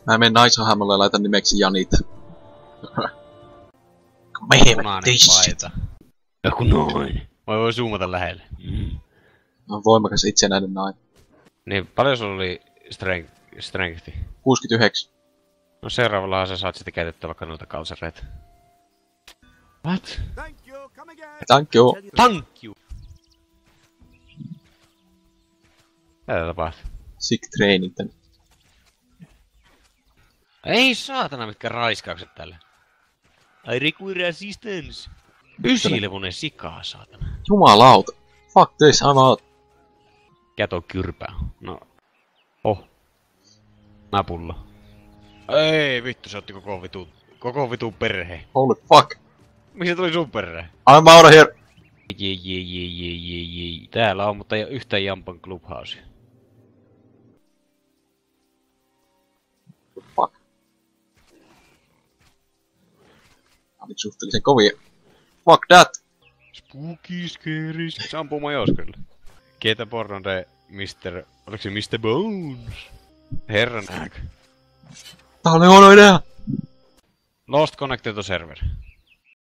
Mä menen naishahmolle ja laitan nimeksi Janita. Punainen paita. Joku noin. Voi zoomata lähelle. Mä oon voimakas itsenäinen nainen. Niin, paljon sulla oli strengthi? 69. No seuraavalla sä saat sitten käytettyä vaikka noita kalsareita. What? Thank you! Thank you! Mitä tapahtuu? Sick training tän. Ei saatana mitkä raiskaukset tälle. I require assistance. 9-levunen sikaa, saatana. Jumalauta. Fuck this, I'm out. Käto kyrpää. No. Napulla. Ei vittu, se otti koko vitu perhe. Holy fuck. Miksi se tuli sun perhe? I'm out of here. Jei. Täällä on, mutta ei oo yhtään Jampan clubhousea. Fuck. Oli suhteellisen kovia. Fuck that. Spooky scary. Se ampuu majoskrille. Ketä pornon de Mr... Oliko se Mr. Bones? Herran ääkö. Tää oli huono idea. Lost connected to server.